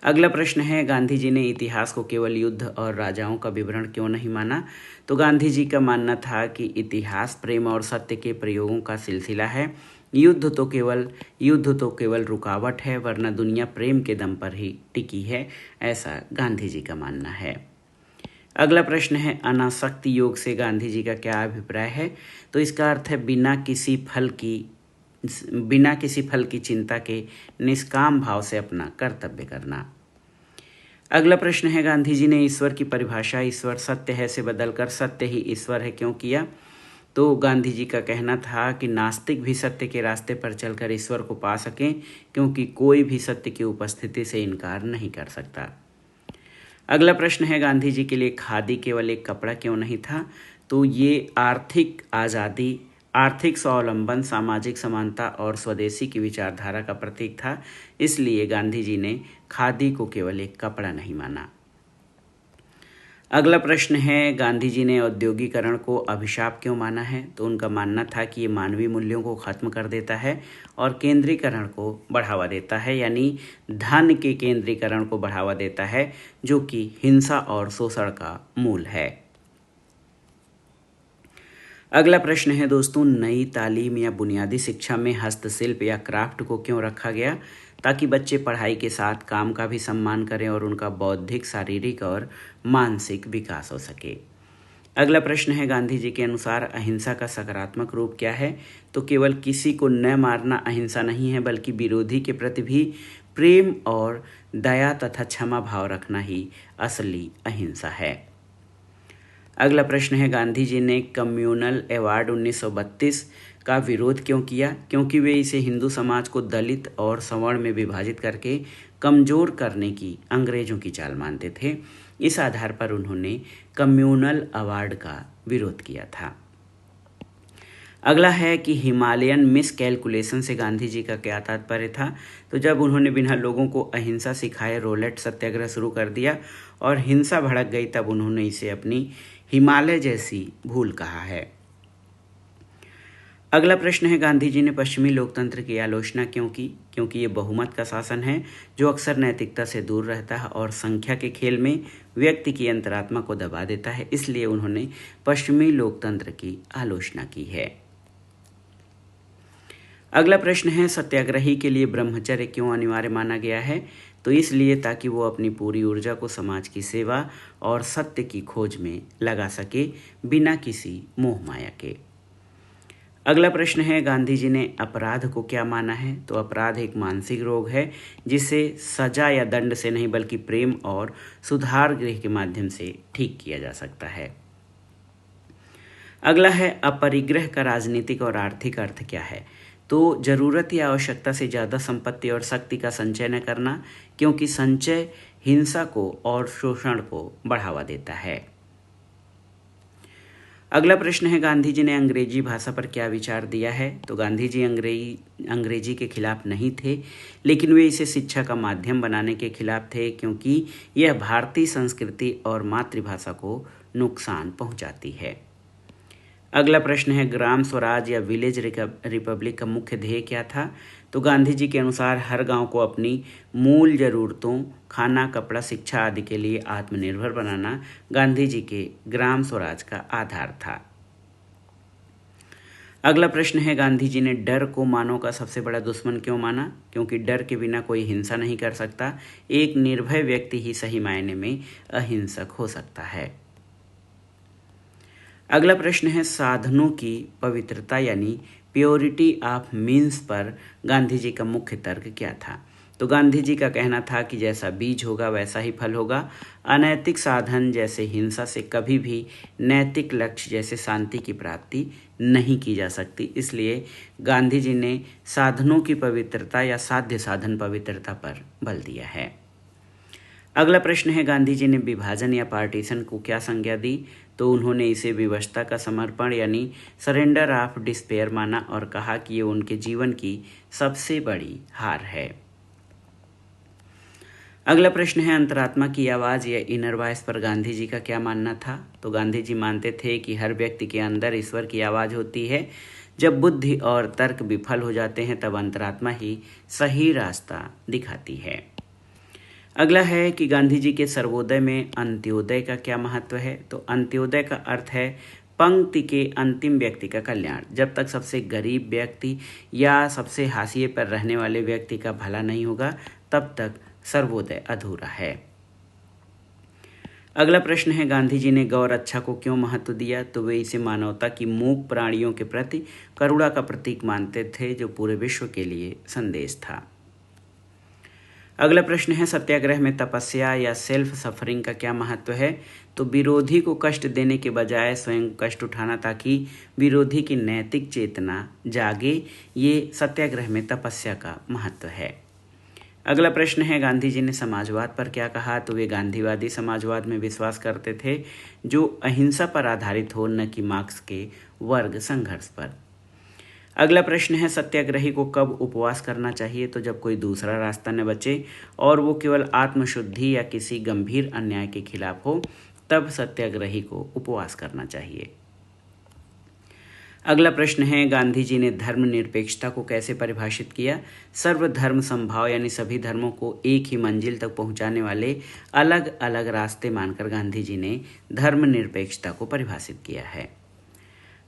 अगला प्रश्न है, गांधी जी ने इतिहास को केवल युद्ध और राजाओं का विवरण क्यों नहीं माना? तो गांधी जी का मानना था कि इतिहास प्रेम और सत्य के प्रयोगों का सिलसिला है। युद्ध तो केवल रुकावट है, वरना दुनिया प्रेम के दम पर ही टिकी है, ऐसा गांधी जी का मानना है। अगला प्रश्न है, अनासक्ति योग से गांधी जी का क्या अभिप्राय है? तो इसका अर्थ है बिना किसी फल की चिंता के निष्काम भाव से अपना कर्तव्य करना। अगला प्रश्न है, गांधी जी ने ईश्वर की परिभाषा ईश्वर सत्य है से बदलकर सत्य ही ईश्वर है क्यों किया? तो गांधी जी का कहना था कि नास्तिक भी सत्य के रास्ते पर चलकर ईश्वर को पा सकें, क्योंकि कोई भी सत्य की उपस्थिति से इनकार नहीं कर सकता। अगला प्रश्न है, गांधी जी के लिए खादी केवल एक कपड़ा क्यों नहीं था? तो ये आर्थिक आज़ादी, आर्थिक स्वावलंबन, सामाजिक समानता और स्वदेशी की विचारधारा का प्रतीक था। इसलिए गांधी जी ने खादी को केवल एक कपड़ा नहीं माना। अगला प्रश्न है, गांधी जी ने औद्योगिकरण को अभिशाप क्यों माना है? तो उनका मानना था कि ये मानवीय मूल्यों को खत्म कर देता है और केंद्रीकरण को बढ़ावा देता है, यानी धन के केंद्रीकरण को बढ़ावा देता है, जो कि हिंसा और शोषण का मूल है। अगला प्रश्न है दोस्तों, नई तालीम या बुनियादी शिक्षा में हस्तशिल्प या क्राफ्ट को क्यों रखा गया? ताकि बच्चे पढ़ाई के साथ काम का भी सम्मान करें और उनका बौद्धिक, शारीरिक और मानसिक विकास हो सके। अगला प्रश्न है, गांधी जी के अनुसार अहिंसा का सकारात्मक रूप क्या है? तो केवल किसी को न मारना अहिंसा नहीं है, बल्कि विरोधी के प्रति भी प्रेम और दया तथा क्षमा भाव रखना ही असली अहिंसा है। अगला प्रश्न है, गांधी जी ने कम्युनल अवार्ड 1932 का विरोध क्यों किया? क्योंकि वे इसे हिंदू समाज को दलित और सवर्ण में विभाजित करके कमज़ोर करने की अंग्रेजों की चाल मानते थे। इस आधार पर उन्होंने कम्युनल अवार्ड का विरोध किया था। अगला है कि हिमालयन मिस कैलकुलेशन से गांधी जी का क्या तात्पर्य था? तो जब उन्होंने बिना लोगों को अहिंसा सिखाए रोलेट सत्याग्रह शुरू कर दिया और हिंसा भड़क गई, तब उन्होंने इसे अपनी हिमालय जैसी भूल कहा है। अगला प्रश्न है, गांधी जी ने पश्चिमी लोकतंत्र की आलोचना क्यों की? क्योंकि ये बहुमत का शासन है जो अक्सर नैतिकता से दूर रहता है और संख्या के खेल में व्यक्ति की अंतरात्मा को दबा देता है, इसलिए उन्होंने पश्चिमी लोकतंत्र की आलोचना की है। अगला प्रश्न है, सत्याग्रही के लिए ब्रह्मचर्य क्यों अनिवार्य माना गया है? तो इसलिए ताकि वो अपनी पूरी ऊर्जा को समाज की सेवा और सत्य की खोज में लगा सके, बिना किसी मोह माया के। अगला प्रश्न है, गांधी जी ने अपराध को क्या माना है? तो अपराध एक मानसिक रोग है जिसे सजा या दंड से नहीं, बल्कि प्रेम और सुधार गृह के माध्यम से ठीक किया जा सकता है। अगला है, अपरिग्रह का राजनीतिक और आर्थिक अर्थ क्या है? तो जरूरत या आवश्यकता से ज़्यादा संपत्ति और शक्ति का संचय न करना, क्योंकि संचय हिंसा को और शोषण को बढ़ावा देता है। अगला प्रश्न है, गांधी जी ने अंग्रेजी भाषा पर क्या विचार दिया है? तो गांधी जी अंग्रेजी के खिलाफ नहीं थे, लेकिन वे इसे शिक्षा का माध्यम बनाने के खिलाफ थे, क्योंकि यह भारतीय संस्कृति और मातृभाषा को नुकसान पहुंचाती है। अगला प्रश्न है, ग्राम स्वराज या विलेज रिपब्लिक का मुख्य ध्येय क्या था? तो गांधी जी के अनुसार हर गांव को अपनी मूल जरूरतों, खाना, कपड़ा, शिक्षा आदि के लिए आत्मनिर्भर बनाना गांधी जी के ग्राम स्वराज का आधार था। अगला प्रश्न है, गांधी जी ने डर को मानव का सबसे बड़ा दुश्मन क्यों माना? क्योंकि डर के बिना कोई हिंसा नहीं कर सकता। एक निर्भय व्यक्ति ही सही मायने में अहिंसक हो सकता है। अगला प्रश्न है, साधनों की पवित्रता यानी प्योरिटी ऑफ मीन्स पर गांधी जी का मुख्य तर्क क्या था? तो गांधी जी का कहना था कि जैसा बीज होगा वैसा ही फल होगा। अनैतिक साधन जैसे हिंसा से कभी भी नैतिक लक्ष्य जैसे शांति की प्राप्ति नहीं की जा सकती, इसलिए गांधी जी ने साधनों की पवित्रता या साध्य साधन पवित्रता पर बल दिया है। अगला प्रश्न है, गांधी जी ने विभाजन या पार्टीशन को क्या संज्ञा दी? तो उन्होंने इसे विवशता का समर्पण यानी सरेंडर ऑफ डिस्पेयर माना और कहा कि ये उनके जीवन की सबसे बड़ी हार है। अगला प्रश्न है अंतरात्मा की आवाज़ या इनर वॉइस पर गांधी जी का क्या मानना था। तो गांधी जी मानते थे कि हर व्यक्ति के अंदर ईश्वर की आवाज़ होती है। जब बुद्धि और तर्क विफल हो जाते हैं तब अंतरात्मा ही सही रास्ता दिखाती है। अगला है कि गांधी जी के सर्वोदय में अंत्योदय का क्या महत्व है। तो अंत्योदय का अर्थ है पंक्ति के अंतिम व्यक्ति का कल्याण। जब तक सबसे गरीब व्यक्ति या सबसे हाशिए पर रहने वाले व्यक्ति का भला नहीं होगा तब तक सर्वोदय अधूरा है। अगला प्रश्न है गांधी जी ने गौ रक्षा को क्यों महत्व दिया। तो वे इसे मानवता की मूक प्राणियों के प्रति करुणा का प्रतीक मानते थे जो पूरे विश्व के लिए संदेश था। अगला प्रश्न है सत्याग्रह में तपस्या या सेल्फ सफरिंग का क्या महत्व है। तो विरोधी को कष्ट देने के बजाय स्वयं कष्ट उठाना ताकि विरोधी की नैतिक चेतना जागे, ये सत्याग्रह में तपस्या का महत्व है। अगला प्रश्न है गांधी जी ने समाजवाद पर क्या कहा। तो वे गांधीवादी समाजवाद में विश्वास करते थे जो अहिंसा पर आधारित हो, न कि मार्क्स के वर्ग संघर्ष पर। अगला प्रश्न है सत्याग्रही को कब उपवास करना चाहिए। तो जब कोई दूसरा रास्ता न बचे और वो केवल आत्मशुद्धि या किसी गंभीर अन्याय के खिलाफ हो तब सत्याग्रही को उपवास करना चाहिए। अगला प्रश्न है गांधी जी ने धर्मनिरपेक्षता को कैसे परिभाषित किया। सर्वधर्म समभाव यानी सभी धर्मों को एक ही मंजिल तक पहुंचाने वाले अलग अलग रास्ते मानकर गांधी जी ने धर्मनिरपेक्षता को परिभाषित किया है।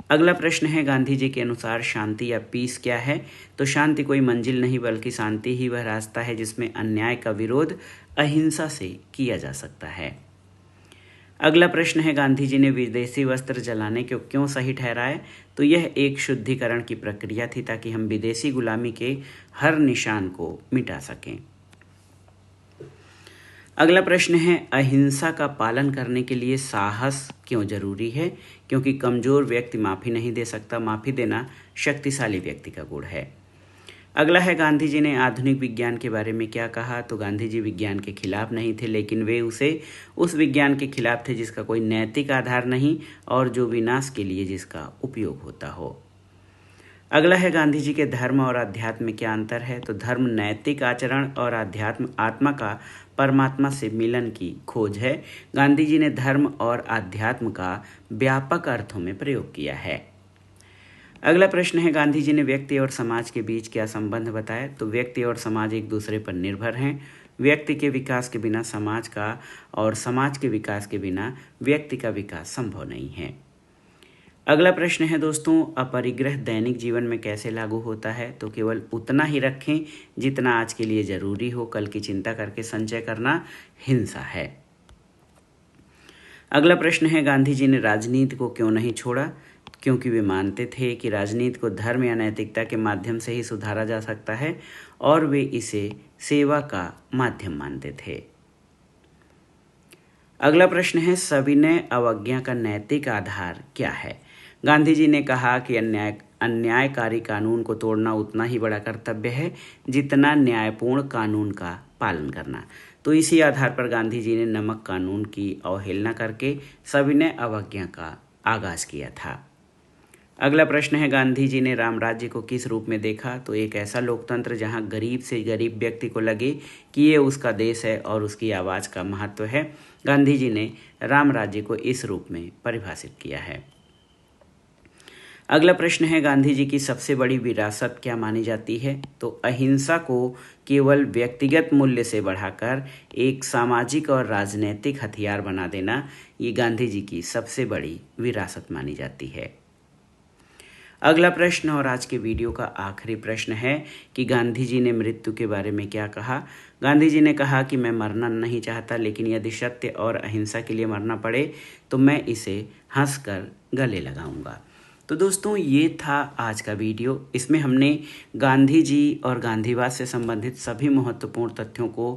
अगला प्रश्न है गांधी जी के अनुसार शांति या पीस क्या है। तो शांति कोई मंजिल नहीं बल्कि शांति ही वह रास्ता है जिसमें अन्याय का विरोध अहिंसा से किया जा सकता है। अगला प्रश्न है गांधी जी ने विदेशी वस्त्र जलाने को क्यों सही ठहराया। तो यह एक शुद्धिकरण की प्रक्रिया थी ताकि हम विदेशी गुलामी के हर निशान को मिटा सकें। अगला प्रश्न है अहिंसा का पालन करने के लिए साहस क्यों जरूरी है। क्योंकि कमजोर व्यक्ति माफ़ी नहीं दे सकता, माफ़ी देना शक्तिशाली व्यक्ति का गुण है। अगला है गांधी जी ने आधुनिक विज्ञान के बारे में क्या कहा। तो गांधी जी विज्ञान के खिलाफ नहीं थे लेकिन वे उस विज्ञान के खिलाफ थे जिसका कोई नैतिक आधार नहीं और जो विनाश के लिए जिसका उपयोग होता हो। अगला है गांधी जी के धर्म और अध्यात्म में क्या अंतर है। तो धर्म नैतिक आचरण और अध्यात्म आत्मा का परमात्मा से मिलन की खोज है। गांधी जी ने धर्म और अध्यात्म का व्यापक अर्थों में प्रयोग किया है। अगला प्रश्न है गांधी जी ने व्यक्ति और समाज के बीच क्या संबंध बताया। तो व्यक्ति और समाज एक दूसरे पर निर्भर हैं। व्यक्ति के विकास के बिना समाज का और समाज के विकास के बिना व्यक्ति का विकास संभव नहीं है। अगला प्रश्न है दोस्तों अपरिग्रह दैनिक जीवन में कैसे लागू होता है। तो केवल उतना ही रखें जितना आज के लिए जरूरी हो, कल की चिंता करके संचय करना हिंसा है। अगला प्रश्न है गांधी जी ने राजनीति को क्यों नहीं छोड़ा। क्योंकि वे मानते थे कि राजनीति को धर्म या नैतिकता के माध्यम से ही सुधारा जा सकता है और वे इसे सेवा का माध्यम मानते थे। अगला प्रश्न है सविनय अवज्ञा का नैतिक आधार क्या है। गांधी जी ने कहा कि अन्यायकारी कानून को तोड़ना उतना ही बड़ा कर्तव्य है जितना न्यायपूर्ण कानून का पालन करना। तो इसी आधार पर गांधी जी ने नमक कानून की अवहेलना करके सविनय अवज्ञा का आगाज किया था। अगला प्रश्न है गांधी जी ने राम राज्य को किस रूप में देखा। तो एक ऐसा लोकतंत्र जहां गरीब से गरीब व्यक्ति को लगे कि ये उसका देश है और उसकी आवाज़ का महत्व है। गांधी जी ने राम राज्य को इस रूप में परिभाषित किया है। अगला प्रश्न है गांधी जी की सबसे बड़ी विरासत क्या मानी जाती है। तो अहिंसा को केवल व्यक्तिगत मूल्य से बढ़ाकर एक सामाजिक और राजनीतिक हथियार बना देना, ये गांधी जी की सबसे बड़ी विरासत मानी जाती है। अगला प्रश्न और आज के वीडियो का आखिरी प्रश्न है कि गांधी जी ने मृत्यु के बारे में क्या कहा। गांधी जी ने कहा कि मैं मरना नहीं चाहता लेकिन यदि सत्य और अहिंसा के लिए मरना पड़े तो मैं इसे हंसकर गले लगाऊंगा। तो दोस्तों ये था आज का वीडियो। इसमें हमने गांधी जी और गांधीवाद से संबंधित सभी महत्वपूर्ण तथ्यों को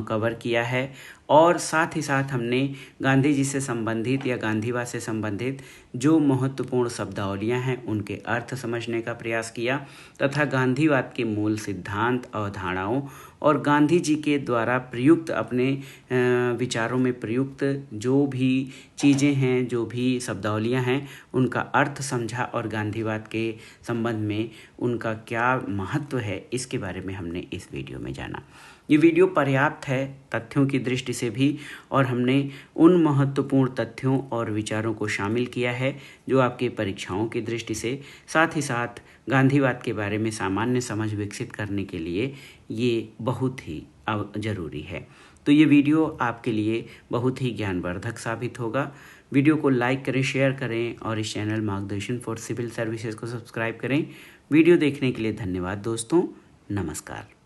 कवर किया है और साथ ही साथ हमने गांधी जी से संबंधित या गांधीवाद से संबंधित जो महत्वपूर्ण शब्दावलियां हैं उनके अर्थ समझने का प्रयास किया तथा गांधीवाद के मूल सिद्धांत अवधारणाओं और गांधी जी के द्वारा प्रयुक्त अपने विचारों में प्रयुक्त जो भी चीज़ें हैं, जो भी शब्दावलियां हैं, उनका अर्थ समझा और गांधीवाद के संबंध में उनका क्या महत्व है इसके बारे में हमने इस वीडियो में जाना। ये वीडियो पर्याप्त है तथ्यों की दृष्टि से भी, और हमने उन महत्वपूर्ण तथ्यों और विचारों को शामिल किया है जो आपकी परीक्षाओं की दृष्टि से, साथ ही साथ गांधीवाद के बारे में सामान्य समझ विकसित करने के लिए ये बहुत ही ज़रूरी है। तो ये वीडियो आपके लिए बहुत ही ज्ञानवर्धक साबित होगा। वीडियो को लाइक करें, शेयर करें और इस चैनल मार्गदर्शन फॉर सिविल सर्विसेज को सब्सक्राइब करें। वीडियो देखने के लिए धन्यवाद दोस्तों। नमस्कार।